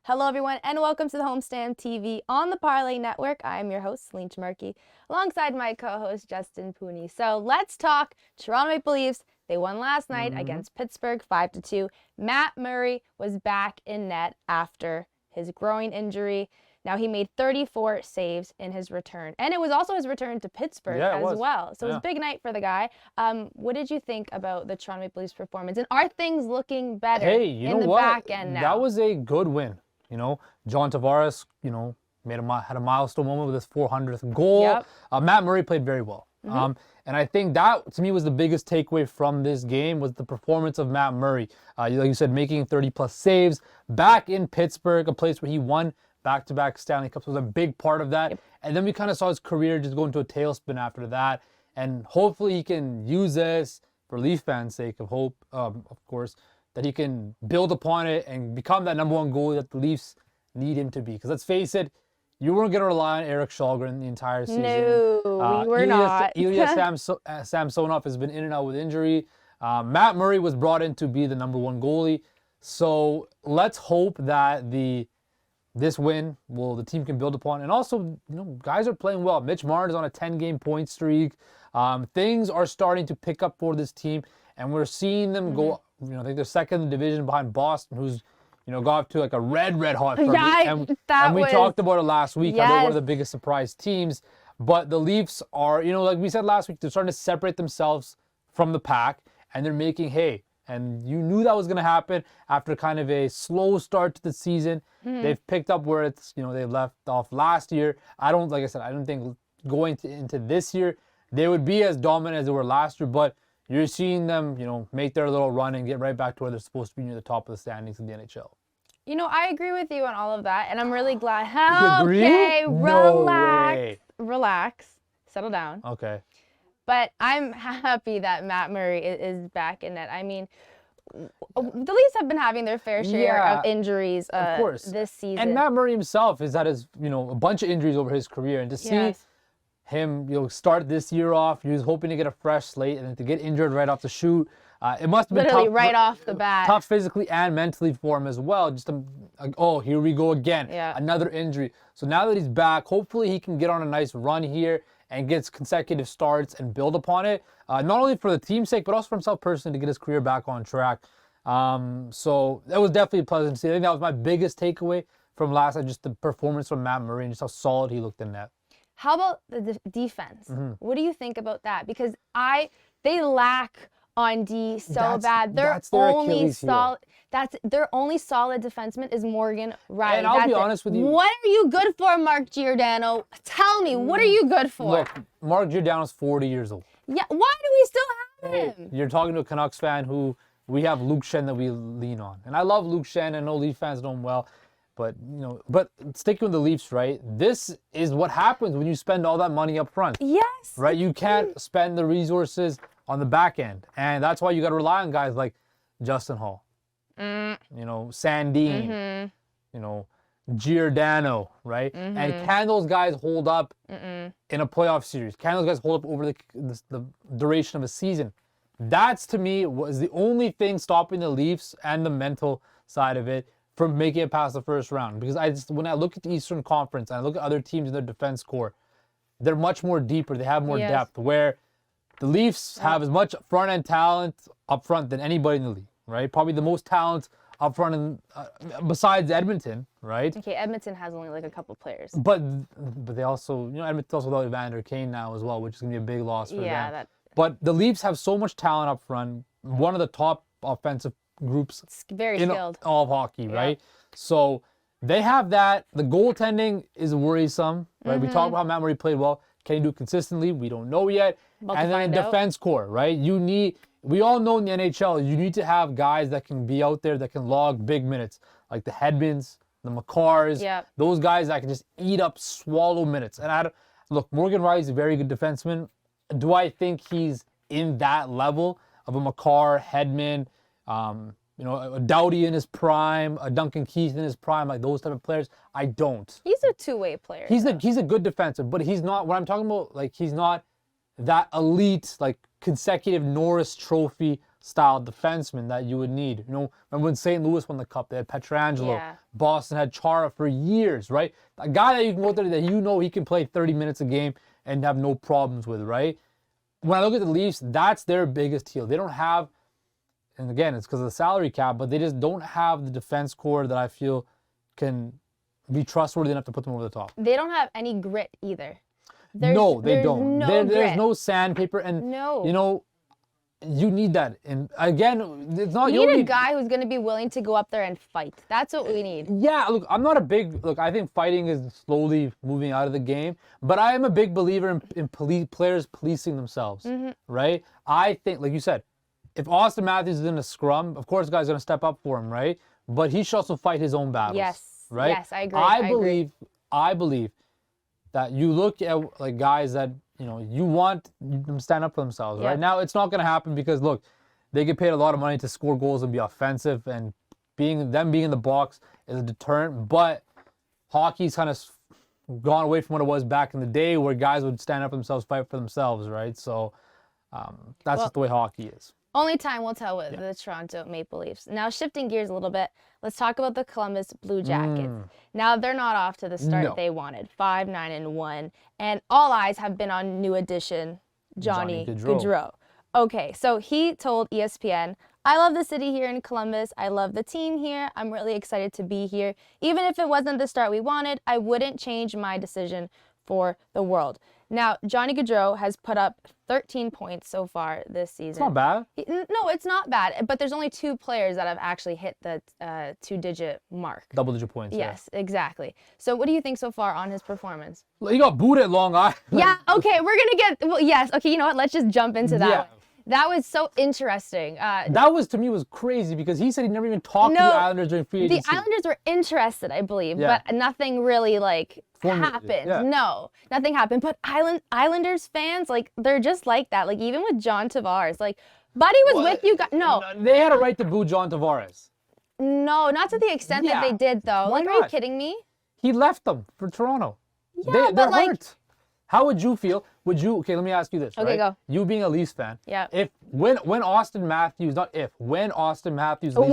Hello, everyone, and welcome to the Homestand TV on the Parlay Network. I am your host, Celine Trimarchi, alongside my co-host, Justin Pooni. So let's talk Toronto Maple Leafs. They won last night against Pittsburgh 5-2. Matt Murray was back in net after his groin injury. Now, he made 34 saves in his return. And it was also his return to Pittsburgh as well. So it was a big night for the guy. What did you think about the Toronto Maple Leafs performance? And are things looking better in the back end now? That was a good win. You know, John Tavares, had a milestone moment with his 400th goal. Yep. Matt Murray played very well. And I think that, to me, was the biggest takeaway from this game was the performance of Matt Murray. Like you said, making 30-plus saves back in Pittsburgh, a place where he won back-to-back Stanley Cups was a big part of that. Yep. And then we kind of saw his career just go into a tailspin after that. And hopefully he can use this, for Leaf fans' sake, of course, that he can build upon it and become that number one goalie that the Leafs need him to be. Because let's face it, you weren't going to rely on Erik Källgren the entire season. No, we were not. Ilya Samsonov has been in and out with injury. Matt Murray was brought in to be the number one goalie. So let's hope that this win the team can build upon. And also, guys are playing well. Mitch Marner is on a 10-game point streak. Things are starting to pick up for this team. And we're seeing them go, I think they're second in the division behind Boston, who's, got off to like a red hot start. And we talked about it last week, how they're one of the biggest surprise teams. But the Leafs are, like we said last week, they're starting to separate themselves from the pack, and they're making hay. And you knew that was going to happen after kind of a slow start to the season. They've picked up where it's, they left off last year. I don't think going into this year, they would be as dominant as they were last year, but you're seeing them, make their little run and get right back to where they're supposed to be near the top of the standings in the NHL. I agree with you on all of that, and I'm really glad. You agree? Okay, No relax, settle down. Okay. But I'm happy that Matt Murray is back in net. I mean, the Leafs have been having their fair share of injuries this season. And Matt Murray himself has had a bunch of injuries over his career, and to see him, start this year off. He was hoping to get a fresh slate, and then to get injured right off the shoot, it must have been literally tough, right off the bat. Tough physically and mentally for him as well. Just here we go again, another injury. So now that he's back, hopefully he can get on a nice run here and gets consecutive starts and build upon it. Not only for the team's sake, but also for himself personally to get his career back on track. So that was definitely pleasant to see. I think that was my biggest takeaway from last night, just the performance from Matt Murray and just how solid he looked in net. How about the defense? What do you think about that? Because they lack on D bad. Their only solid defenseman is Morgan Rielly. And I'll be honest with you. What are you good for, Mark Giordano? Tell me, what are you good for? Look, Mark Giordano's 40 years old. Yeah, why do we still have him? You're talking to a Canucks fan who we have Luke Schenn that we lean on. And I love Luke Schenn. I know Leaf fans know him well. But, sticking with the Leafs, right? This is what happens when you spend all that money up front. Yes. Right? You can't spend the resources on the back end. And that's why you got to rely on guys like Justin Hall, Sandin, Giordano, right? And can those guys hold up in a playoff series? Can those guys hold up over the duration of a season? That's, to me, was the only thing stopping the Leafs and the mental side of it from making it past the first round. Because when I look at the Eastern Conference and I look at other teams in their defense core, they're much more deeper. They have more depth, where the Leafs have as much front-end talent up front than anybody in the league, right? Probably the most talent up front besides Edmonton, right? Okay, Edmonton has only like a couple players. But they also, Edmonton's also without Evander Kane now as well, which is going to be a big loss for them. But the Leafs have so much talent up front, one of the top offensive groups in all of hockey, right? So they have that. The goaltending is worrisome, right? We talked about how Matt Murray played well. Can he do it consistently? We don't know yet. And then the defense core, right? We all know in the NHL, you need to have guys that can be out there that can log big minutes, like the Hedmans, the McCarrs, those guys that can just swallow minutes. And look, Morgan Rielly is a very good defenseman. Do I think he's in that level of a McCarr, Hedman, a Doughty in his prime, a Duncan Keith in his prime, like those type of players? I don't. He's a two-way player. He's a good defensive, but he's not, what I'm talking about, like, he's not that elite, like, consecutive Norris Trophy style defenseman that you would need. You know, remember when St. Louis won the Cup? They had Pietrangelo. Yeah. Boston had Chara for years, right? A guy that you can go there that you know he can play 30 minutes a game and have no problems with, right? When I look at the Leafs, that's their biggest heel. They don't have, and again, it's because of the salary cap, but they just don't have the defense core that I feel can be trustworthy enough to put them over the top. They don't have any grit either. No, they don't. There's grit. no sandpaper, and No. you know, you need that. And again, it's not. We need a guy who's going to be willing to go up there and fight. That's what we need. Yeah, look, I'm not a big look. I think fighting is slowly moving out of the game, but I am a big believer in players policing themselves. Right? I think, like you said, if Austin Matthews is in a scrum, of course, the guy's going to step up for him, right? But he should also fight his own battles. Yes. Right? Yes, I agree. I believe that you look at like guys that you want them to stand up for themselves. Yeah. Right now, it's not going to happen because look, they get paid a lot of money to score goals and be offensive, and being in the box is a deterrent. But hockey's kind of gone away from what it was back in the day, where guys would stand up for themselves, fight for themselves, right? So that's just the way hockey is. Only time will tell with the Toronto Maple Leafs. Now, shifting gears a little bit, let's talk about the Columbus Blue Jackets. Now, they're not off to the start they wanted, 5-9-1, and all eyes have been on new addition Johnny Gaudreau. Okay, so he told ESPN, I love the city here in Columbus. I love the team here. I'm really excited to be here. Even if it wasn't the start we wanted, I wouldn't change my decision for the world. Now, Johnny Gaudreau has put up 13 points so far this season. It's not bad. No, it's not bad. But there's only 2 players that have actually hit the 2-digit mark. Double-digit points. Yes, exactly. So what do you think so far on his performance? He got booed at Long Island. Yeah, okay, we're going to get... Well, yes, okay, you know what? Let's just jump into that one. That was so interesting. That was, to me, was crazy because he said he never even talked to the Islanders during free agency. The Islanders were interested, I believe, but nothing really, happened. Yeah. No, nothing happened. But Islanders fans, they're just like that. Even with John Tavares, Buddy was with you guys. No. They had a right to boo John Tavares. No, not to the extent that they did, though. Why are you kidding me? He left them for Toronto. Yeah, they're hurt. How would you feel? Okay, let me ask you this. Okay, right? go. You being a Leafs fan. Yeah. When Austin Matthews leaves When Austin Matthews leaves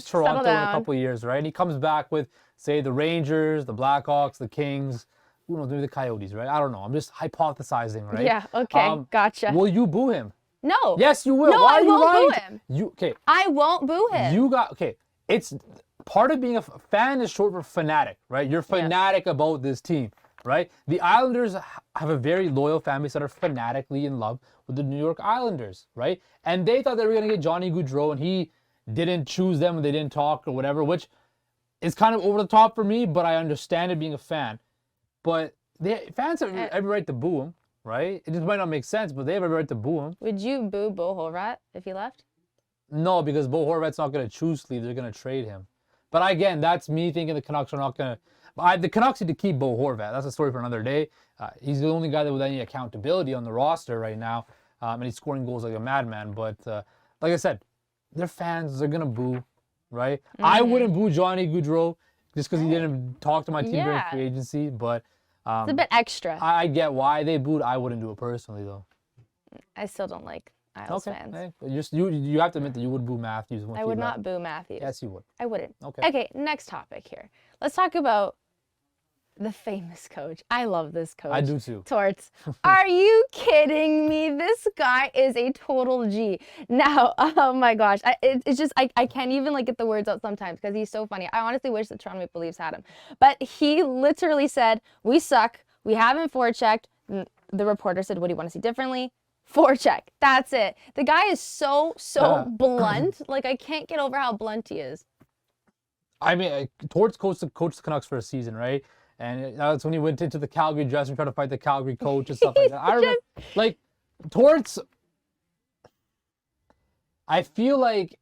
Toronto in a couple of years, right? And he comes back with, say, the Rangers, the Blackhawks, the Kings, who knows, maybe the Coyotes, right? I don't know. I'm just hypothesizing, right? Yeah, okay, gotcha. Will you boo him? No. Yes, you will. No, Why I are you won't lying? boo him. Okay. I won't boo him. It's part of being a fan is short for fanatic, right? You're fanatic about this team, right? The Islanders have a very loyal fan base that are fanatically in love with the New York Islanders, right? And they thought they were going to get Johnny Gaudreau, and he didn't choose them, and they didn't talk or whatever, which is kind of over the top for me, but I understand it being a fan. But fans have every right to boo him, right? It just might not make sense, but they have every right to boo him. Would you boo Bo Horvat if he left? No, because Bo Horvat's not going to choose to leave. They're going to trade him. But again, that's me thinking the Canucks are not going to... The Canucks need to keep Bo Horvat. That's a story for another day. He's the only guy that with any accountability on the roster right now. And he's scoring goals like a madman. But like I said, their fans are going to boo, right? Mm-hmm. I wouldn't boo Johnny Gaudreau just because he didn't talk to my team during free agency. But it's a bit extra. I get why they booed. I wouldn't do it personally, though. I still don't like Isles fans. Hey, you have to admit that you would boo Matthews. I would not boo Matthews. Yes, you would. I wouldn't. Okay. Okay, next topic here. Let's talk about the famous coach. I love this coach. I do too. Torts. Are you kidding me? This guy is a total G. Now, oh my gosh. It's just, I can't even get the words out sometimes because he's so funny. I honestly wish the Toronto Maple Leafs had him. But he literally said, we suck. We haven't forechecked. The reporter said, what do you want to see differently? Forecheck. That's it. The guy is so blunt. I can't get over how blunt he is. I mean, Torts coached the Canucks for a season, right? And that's when he went into the Calgary dressing room, tried to fight the Calgary coach and stuff like that. I remember, Torts, I feel like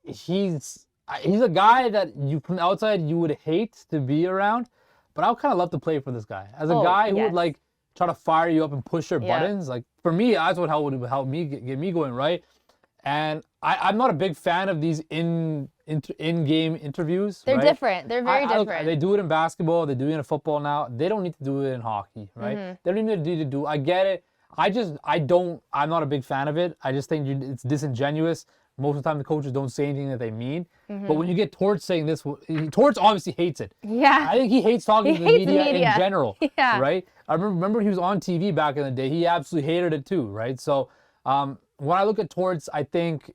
he's a guy that from the outside you would hate to be around, but I would kind of love to play for this guy. As a guy who would try to fire you up and push your buttons. For me, that's what would help me get me going, right? And I'm not a big fan of these in-game interviews. They're different. They're very different. They do it in basketball. They do it in football now. They don't need to do it in hockey, right? They don't even need to do. I get it. I'm not a big fan of it. I just think it's disingenuous. Most of the time, the coaches don't say anything that they mean. But when you get Torch saying this, Torch obviously hates it. Yeah. I think he hates talking to the media in general. Yeah. Right? I remember he was on TV back in the day. He absolutely hated it too. Right? So when I look at Torch, I think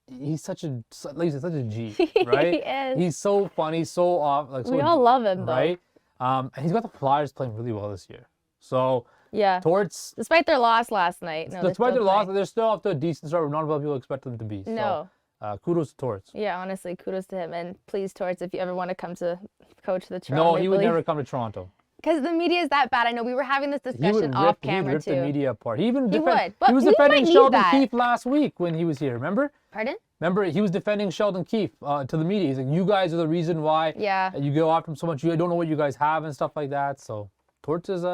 he's such a G. Right? He is. He's so funny, so off. Like, so, We all love him, though. right? And he's got the Flyers playing really well this year. So Yeah. Torch, Despite their loss last night. No, despite their loss, they're still off to a decent start. Not a lot of people expect them to be. No. So, kudos to Torch. Yeah, honestly, kudos to him. And please, Torts, if you ever want to come to coach the Toronto No, he would never come to Toronto. Because the media is that bad. I know we were having this discussion off camera, he would rip too. the media apart. He even He would, but he was we defending might need Sheldon that. Keefe last week when he was here. Remember? Pardon? Remember, he was defending Sheldon Keefe to the media. He's like, you guys are the reason why you go after him so much. You don't know what you guys have and stuff like that. So Torch is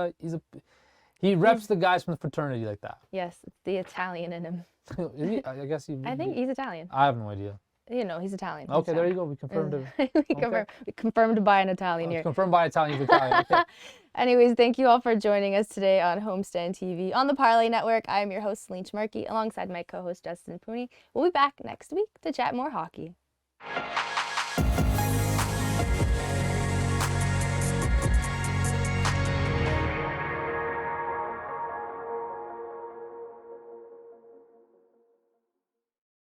he reps the guys from the fraternity like that. Yes, it's the Italian in him. Is he? I guess I think he's Italian. I have no idea. You know, he's Italian. Okay, there you go. We confirmed it. We confirmed by an Italian here. Confirmed by Italian. He's Italian. Okay. Anyways, thank you all for joining us today on Homestand TV on the Parlay Network. I am your host, Celine Trimarchi, alongside my co-host, Justin Pooni. We'll be back next week to chat more hockey.